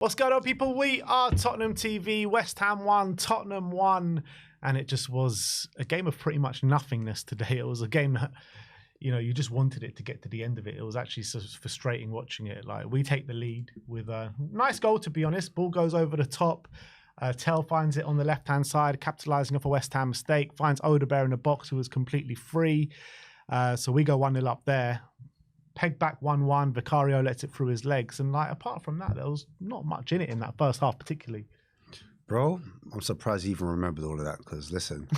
What's going on, people? We are Tottenham TV. West Ham won, Tottenham won, and it just was a game of pretty much nothingness today. It was a game that, you know, you just wanted it to get to the end of it. It was actually so frustrating watching it. Like, we take the lead with a nice goal, to be honest. Ball goes over the top. Tell finds it on the left-hand side, capitalising off a West Ham mistake. Finds Odebear in the box, who was completely free. So we go 1-0 up there. Peg back 1-1. Vicario lets it through his legs. And, like, apart from that, there was not much in it in that first half particularly. Bro, I'm surprised you even remembered all of that because, listen,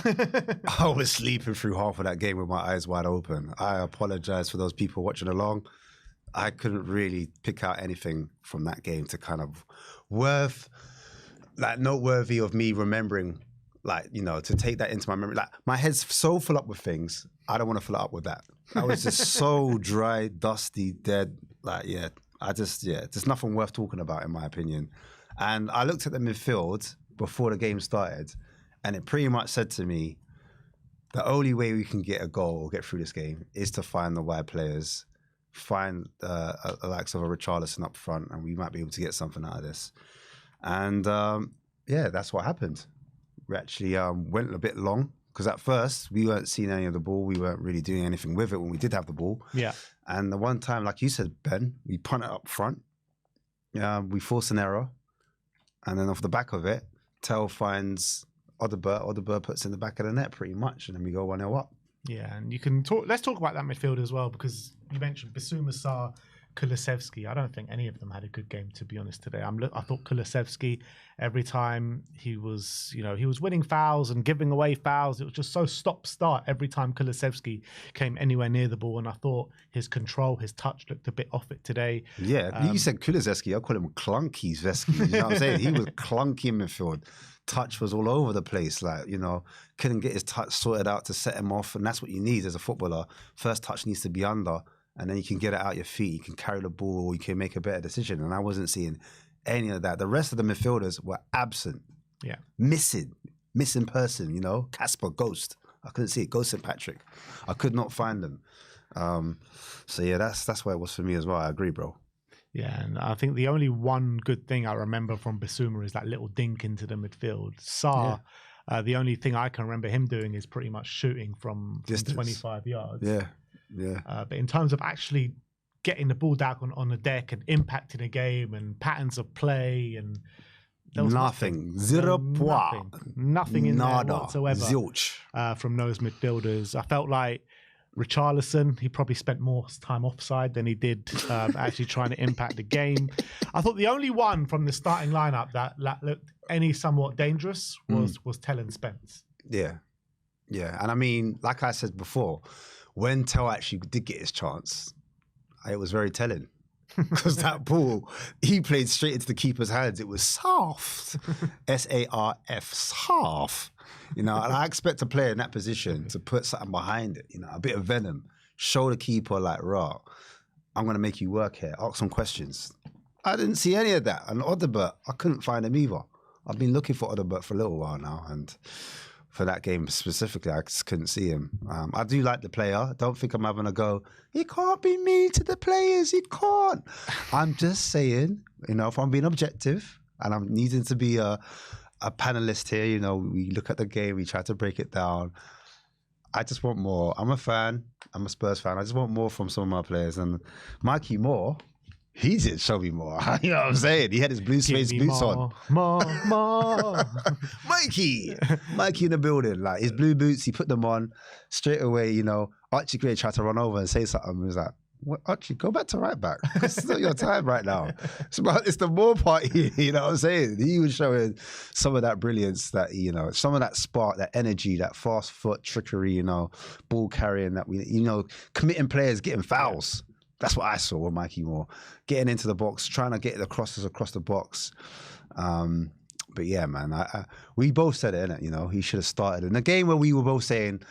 I was sleeping through half of that game with my eyes wide open. I apologize for those people watching along. I couldn't really pick out anything from that game to kind of noteworthy of me remembering, like, you know, to take that into my memory. Like, my head's so full up with things, I don't want to fill it up with that. I was just so dry, dusty, dead. Like, there's nothing worth talking about in my opinion. And I looked at the midfield before the game started, and it pretty much said to me, the only way we can get a goal or get through this game is to find the wide players, find the likes of a Richarlison up front, and we might be able to get something out of this. And that's what happened. We actually went a bit long because at first we weren't seeing any of the ball. We weren't really doing anything with it when we did have the ball. Yeah. And the one time, like you said, Ben, we punt it up front. We force an error. And then off the back of it, Tell finds Odebear. Odebear puts in the back of the net pretty much. And then we go 1-0 up. Yeah, and you can talk. Let's talk about that midfield as well, because you mentioned Bissouma, Sarr, Kulusevski. I don't think any of them had a good game, to be honest, today. I thought Kulusevski, every time he was winning fouls and giving away fouls. It was just so stop-start every time Kulusevski came anywhere near the ball. And I thought his control, his touch looked a bit off it today. Yeah, you said Kulusevski. I call him Clunky Zveski. You know what I'm saying? He was clunky in midfield. Touch was all over the place. Like, you know, couldn't get his touch sorted out to set him off. And that's what you need as a footballer. First touch needs to be under. And then you can get it out your feet. You can carry the ball, or you can make a better decision. And I wasn't seeing any of that. The rest of the midfielders were absent. Yeah. Missing person, you know. Casper, Ghost. I couldn't see it. Ghost and Patrick. I could not find them. That's where it was for me as well. I agree, bro. Yeah, and I think the only one good thing I remember from Bissouma is that little dink into the midfield. Sarr, the only thing I can remember him doing is pretty much shooting from 25 yards. Yeah. Yeah, but in terms of actually getting the ball down on the deck and impacting a game and patterns of play, and there was nothing in there whatsoever. Zilch. From those midfielders. I felt like Richarlison, he probably spent more time offside than he did actually trying to impact the game. I thought the only one from the starting lineup that looked any somewhat dangerous was Tell and Spence. Yeah, and I mean, like I said before, when Tell actually did get his chance, it was very telling. Because that ball, he played straight into the keeper's hands. It was soft. S-A-R-F, soft. You know, and I expect a player in that position to put something behind it, you know, a bit of venom. Show the keeper, like, raw, I'm going to make you work here. Ask some questions. I didn't see any of that. And Odebear, I couldn't find him either. I've been looking for Odebear for a little while now, and for that game specifically, I just couldn't see him. I do like the player. I don't think I'm having a go, he can't be mean to the players, he can't. I'm just saying, you know, if I'm being objective and I'm needing to be a panelist here, you know, we look at the game, we try to break it down. I just want more. I'm a fan. I'm a Spurs fan. I just want more from some of my players. And Mikey Moore, he did show me more. You know what I'm saying? He had his blue suede boots on. More. Mikey in the building. Like, his blue boots, he put them on straight away, you know. Archie Gray tried to run over and say something. He was like, what, Archie, go back to right back. It's not your time right now. It's the more part here, you know what I'm saying? He was showing some of that brilliance, that, you know, some of that spark, that energy, that fast foot trickery, you know, ball carrying, that we, you know, committing players, getting fouls. That's what I saw with Mikey Moore. Getting into the box, trying to get the crosses across the box. But yeah, man, we both said it, innit? You know, he should have started. In a game where we were both saying,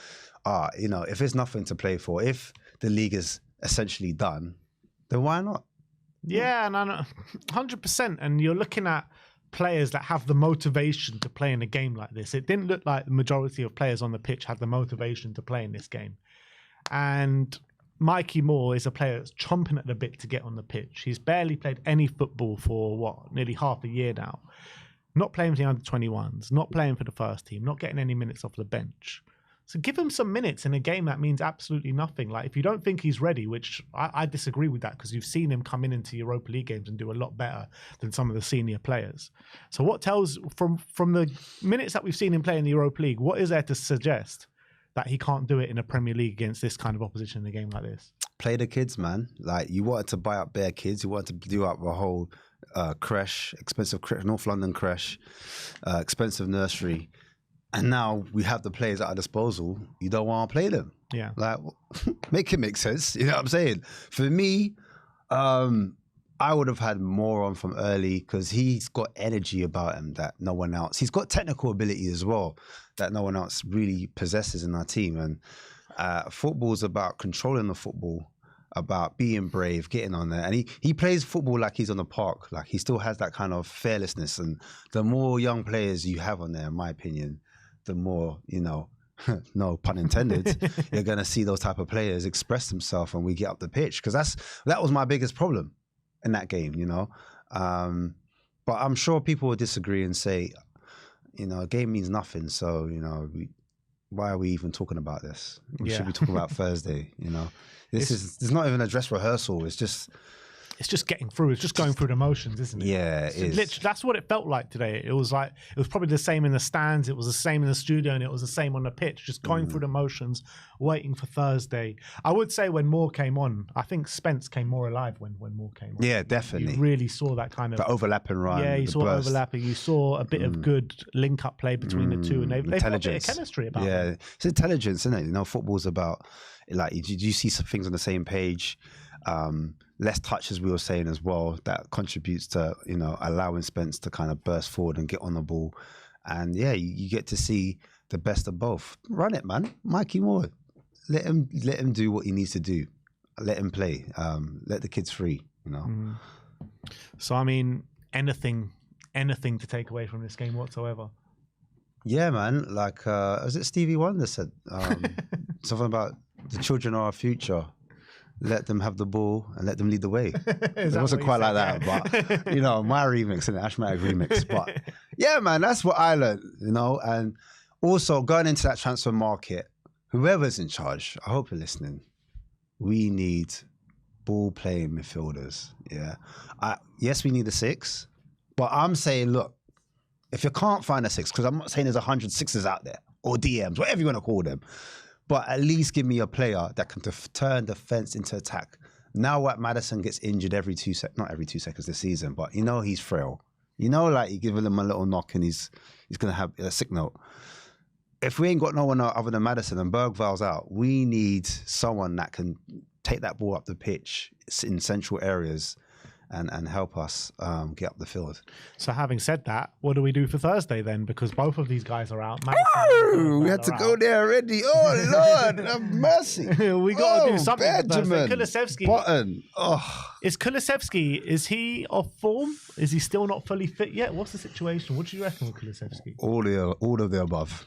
you know, if there's nothing to play for, if the league is essentially done, then why not? Yeah, no, 100%. And you're looking at players that have the motivation to play in a game like this. It didn't look like the majority of players on the pitch had the motivation to play in this game. And Mikey Moore is a player that's chomping at the bit to get on the pitch. He's barely played any football for, nearly half a year now. Not playing for the under-21s, not playing for the first team, not getting any minutes off the bench. So give him some minutes in a game that means absolutely nothing. Like, if you don't think he's ready, which I disagree with that, because you've seen him come into Europa League games and do a lot better than some of the senior players. So what tells, from the minutes that we've seen him play in the Europa League, what is there to suggest that he can't do it in a Premier League against this kind of opposition in a game like this? Play the kids, man. Like, you wanted to buy up bare kids. You wanted to do up a whole creche, expensive creche, North London creche, expensive nursery. And now we have the players at our disposal. You don't want to play them. Yeah. Like, make it make sense. You know what I'm saying? For me, I would have had more on from early, because he's got energy about him that no one else. He's got technical ability as well that no one else really possesses in our team. And football's about controlling the football, about being brave, getting on there. And he plays football like he's on the park. Like, he still has that kind of fearlessness. And the more young players you have on there, in my opinion, the more, no pun intended, you're going to see those type of players express themselves and we get up the pitch. Because that was my biggest problem in that game, But I'm sure people will disagree and say, a game means nothing. So, why are we even talking about this? We should be talking about Thursday, There's not even a dress rehearsal. It's just getting through. It's just going through the motions, isn't it? Yeah, it is. Literally, that's what it felt like today. It was probably the same in the stands. It was the same in the studio, and it was the same on the pitch. Just going through the motions, waiting for Thursday. I would say when Moore came on, I think Spence came more alive when Moore came on. Yeah, definitely. You really saw that kind of the overlapping run. Yeah, you saw overlapping. You saw a bit of good link-up play between the two, and they've got a bit of chemistry about them. Yeah, it's intelligence, isn't it? Football's about, like, you see some things on the same page. Less touch, as we were saying as well, that contributes to, allowing Spence to kind of burst forward and get on the ball. And yeah, you get to see the best of both. Run it, man. Mikey Moore. Let him do what he needs to do. Let him play. Let the kids free, So, I mean, anything to take away from this game whatsoever? Yeah, man. Like, was it Stevie Wonder said something about the children are our future. Let them have the ball and let them lead the way. It wasn't quite like that, but my remix and the Ashmatic remix. But yeah, man, that's what I learned, And also going into that transfer market, whoever's in charge, I hope you're listening. We need ball playing midfielders. Yeah, yes, we need a 6, but I'm saying, look, if you can't find a 6, because I'm not saying there's 100 6s out there or DMs, whatever you want to call them. But at least give me a player that can turn defense into attack. Now, what Maddison gets injured every 2 seconds, not every 2 seconds this season, but he's frail. Like, you give him a little knock and he's going to have a sick note. If we ain't got no one other than Maddison and Bergval's out, we need someone that can take that ball up the pitch in central areas and help us get up the field. So having said that, what do we do for Thursday then? Because both of these guys are out. We had to go there already. Oh, Lord, have mercy. We got to do something. Benjamin Kulusevski. Button. Oh. Is Kulusevski, is he off form? Is he still not fully fit yet? What's the situation? What do you reckon with Kulusevski? All of the above.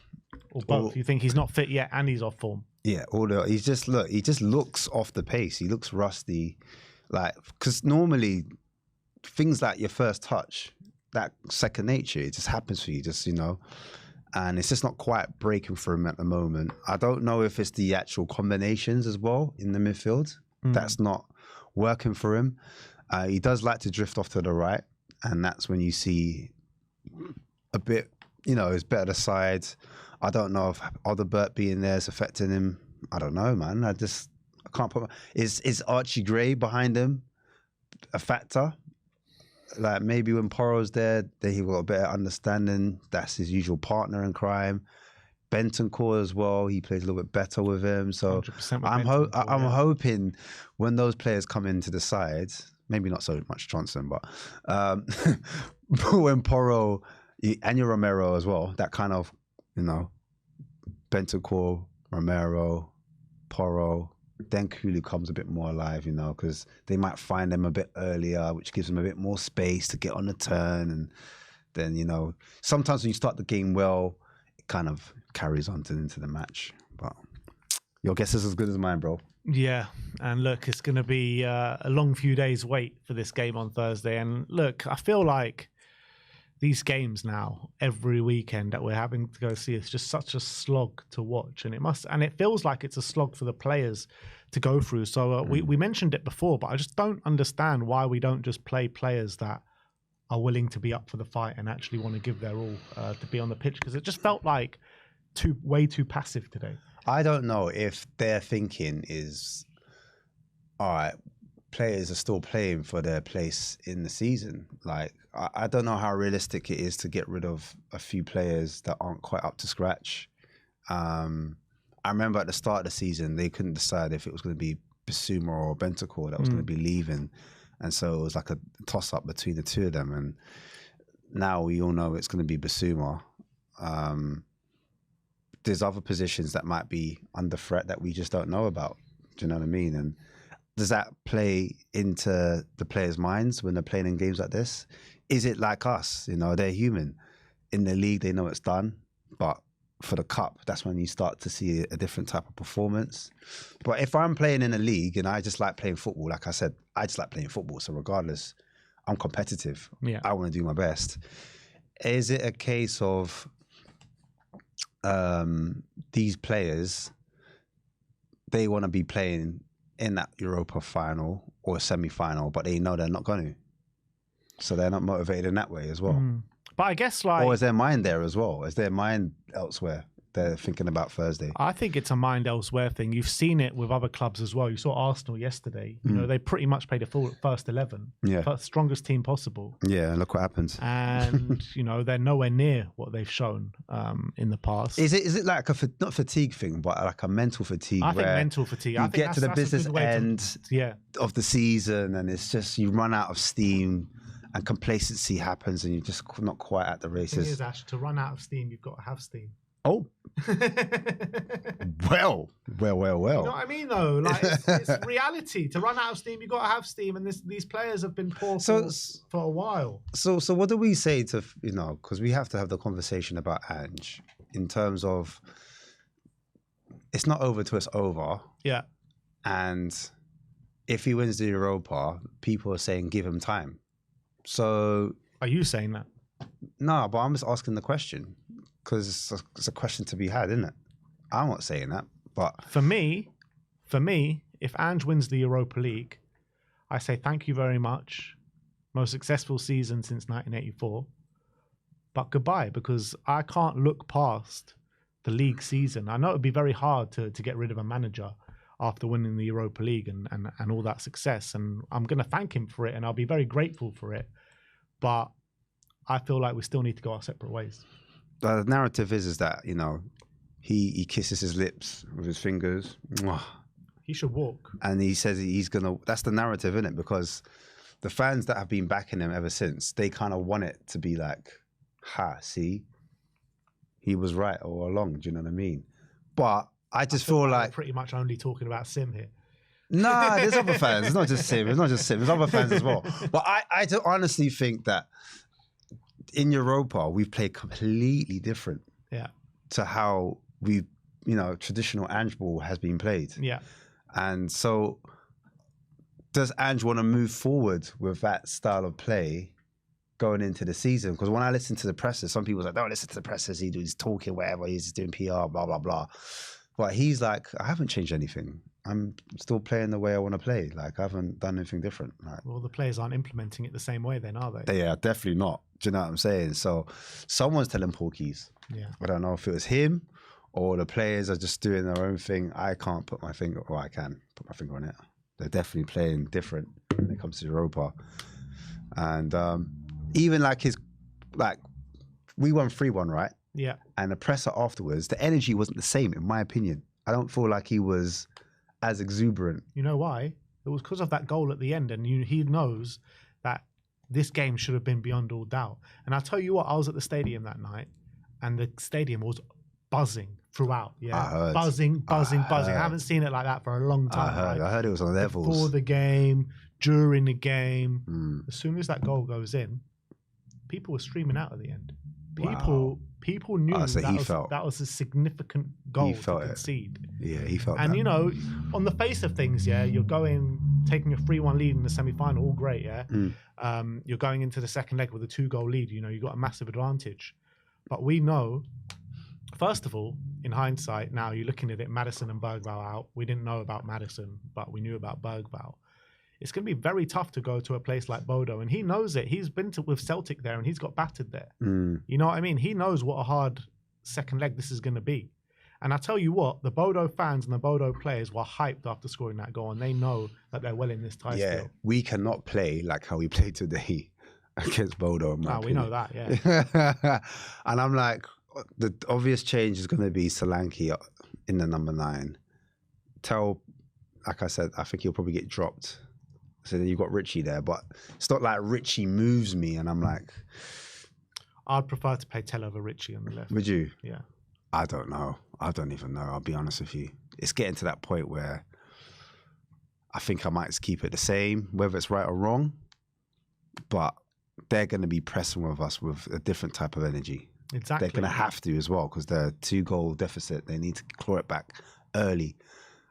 Or both? You think he's not fit yet and he's off form? Yeah, he just looks off the pace. He looks rusty. Like, because normally things like your first touch, that second nature, it just happens for you, and it's just not quite breaking for him at the moment. I don't know if it's the actual combinations as well in the midfield that's not working for him. He does like to drift off to the right, and that's when you see a bit, his better side. I don't know if Oderbert being there is affecting him. I don't know, man. I can't put. Is Archie Gray behind him a factor? Like, maybe when Porro's there, he got a better understanding. That's his usual partner in crime. Bentancur as well. He plays a little bit better with him. So I'm hoping when those players come into the side, maybe not so much Johnson, but when Porro and your Romero as well, that kind of, Bentancur, Romero, Porro, then Kulu comes a bit more alive, because they might find them a bit earlier, which gives them a bit more space to get on the turn. And then, sometimes when you start the game well, it kind of carries on into the match. But your guess is as good as mine, bro. Yeah, and look, it's going to be a long few days wait for this game on Thursday. And look, I feel like these games now, every weekend that we're having to go see, it's just such a slog to watch. And it feels like it's a slog for the players to go through. So we mentioned it before, but I just don't understand why we don't just play players that are willing to be up for the fight and actually want to give their all to be on the pitch, because it just felt like way too passive today. I don't know if their thinking is, all right, players are still playing for their place in the season. Like, I don't know how realistic it is to get rid of a few players that aren't quite up to scratch. I remember at the start of the season, they couldn't decide if it was going to be Bissouma or Bentancur that was going to be leaving. And so it was like a toss-up between the two of them. And now we all know it's going to be Bissouma. There's other positions that might be under threat that we just don't know about. Do you know what I mean? And does that play into the players' minds when they're playing in games like this? Is it like us? You know, they're human. In the league, they know it's done. But for the cup, that's when you start to see a different type of performance. But if I'm playing in a league and I just like playing football, like I said, I just like playing football. So regardless, I'm competitive. Yeah. I want to do my best. Is it a case of these players, they want to be playing in that Europa final or semi-final, but they know they're not going to. So they're not motivated in that way as well. But I guess like... Or is their mind there as well? Is their mind elsewhere? They're thinking about Thursday. I think it's a mind elsewhere thing. You've seen it with other clubs as well. You saw Arsenal yesterday. You know, they pretty much played a full first 11. Yeah. Strongest team possible. Yeah, look what happens. And, you know, they're nowhere near what they've shown in the past. Is it like a, not fatigue thing, but like a mental fatigue? I think mental fatigue. You get to the business end of the season and it's just, you run out of steam and complacency happens and you're just not quite at the races. The thing is, Ash, to run out of steam, you've got to have steam. Oh. well. You know what I mean, though? Like, it's reality. To run out of steam, you've got to have steam, and these players have been poor for a while. So what do we say to, you know, because we have to have the conversation about Ange in terms of it's not over till it's over. Yeah. And if he wins the Europa, people are saying give him time. So... Are you saying that? No, but I'm just asking the question. Because it's a question to be had, isn't it? I'm not saying that, but... For me, if Ange wins the Europa League, I say thank you very much. Most successful season since 1984. But goodbye, because I can't look past the league season. I know it would be very hard to get rid of a manager after winning the Europa League and all that success. And I'm going to thank him for it, and I'll be very grateful for it. But I feel like we still need to go our separate ways. The narrative is that, you know, he kisses his lips with his fingers. He should walk. And he says he's going to... That's the narrative, isn't it? Because the fans that have been backing him ever since, they kind of want it to be like, see? He was right all along, do you know what I mean? But I feel like... We're pretty much only talking about Sim here. Nah, there's other fans. It's not just Sim. There's other fans as well. But I do honestly think that in Europa, we've played completely different to how traditional Ange ball has been played. Yeah. And so does Ange want to move forward with that style of play going into the season? Because when I listen to the pressers, some people are like, don't listen to the pressers. He's talking, whatever. He's doing PR, blah, blah, blah. But he's like, I haven't changed anything. I'm still playing the way I want to play. Like, I haven't done anything different. Like, well, the players aren't implementing it the same way then, are they? Yeah, definitely not. Do you know what I'm saying? So someone's telling Paul Keys. Yeah. I don't know if it was him or the players are just doing their own thing. I can't put my finger, or I can put my finger on it. They're definitely playing different when it comes to Europa. And even we won 3-1, right? Yeah. And the presser afterwards, the energy wasn't the same, in my opinion. I don't feel like he was as exuberant. You know why? It was because of that goal at the end, and he knows that this game should have been beyond all doubt. And I'll tell you what, I was at the stadium that night, and the stadium was buzzing throughout. Yeah, buzzing. I haven't seen it like that for a long time. I heard it was on levels. Before the game, during the game. As soon as that goal goes in, people were streaming out at the end. people knew so that was a significant goal to concede. Yeah, he felt and that. you know, on the face of things, yeah, you're taking a 3-1 lead in the semi-final, all great, yeah. You're going into the second leg with a 2-goal lead. You know, you got a massive advantage. But we know, first of all, in hindsight, now you're looking at it, Maddison and Bergvall out. We didn't know about Maddison, but we knew about Bergvall. It's going to be very tough to go to a place like Bodo, and he knows it. He's been with Celtic there, and he's got battered there. You know what I mean? He knows what a hard second leg this is going to be. And I tell you what, the Bodo fans and the Bodo players were hyped after scoring that goal, and they know that they're well in this tie still. Yeah, we cannot play like how we played today against Bodo. We know that, yeah. And I'm like, the obvious change is going to be Solanke in the number 9. Like I said, I think he'll probably get dropped. So then you've got Richie there, but it's not like Richie moves me, and I'm like, I'd prefer to play Tell over Richie on the left. Would you? Yeah. I don't know. I don't even know. I'll be honest with you. It's getting to that point where I think I might just keep it the same, whether it's right or wrong. But they're going to be pressing with us with a different type of energy. Exactly. They're going to have to as well, because they're 2-goal deficit. They need to claw it back early.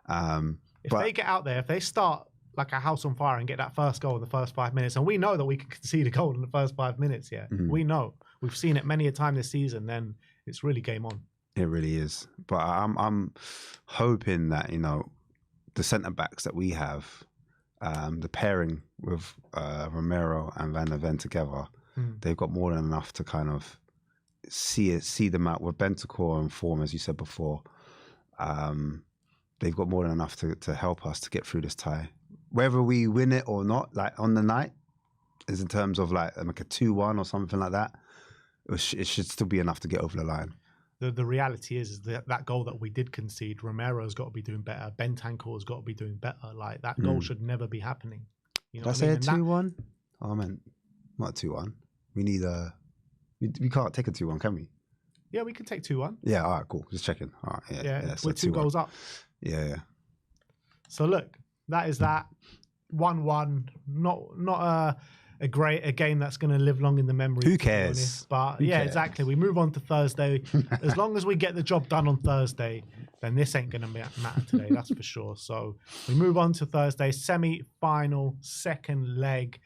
If they get out there, if they start like a house on fire and get that first goal in the first 5 minutes, and we know that we can concede a goal in the first 5 minutes, yeah. We know. We've seen it many a time this season, then it's really game on. It really is. But I'm hoping that, you know, the centre-backs that we have, the pairing with Romero and Van der Ven together, they've got more than enough to kind of see them out with Bentancur and form, as you said before. They've got more than enough to help us to get through this tie. Whether we win it or not, like on the night, is in terms of like a 2-1 or something like that, it should still be enough to get over the line. The reality is that goal that we did concede, Romero's got to be doing better. Bentancur's got to be doing better. Like, that goal should never be happening. You know Did I say a 2-1? Oh, I meant not a 2-1. We need we can't take a 2-1, can we? Yeah, we can take 2-1. Yeah, all right, cool. Just checking. All right, yeah. We're 2 goals up. Yeah. So look, that is that 1-1. Not a game that's going to live long in the memory. Who cares? But Who cares? Exactly. We move on to Thursday. As long as we get the job done on Thursday, then this ain't going to matter today. That's for sure. So we move on to Thursday, semi-final, second leg.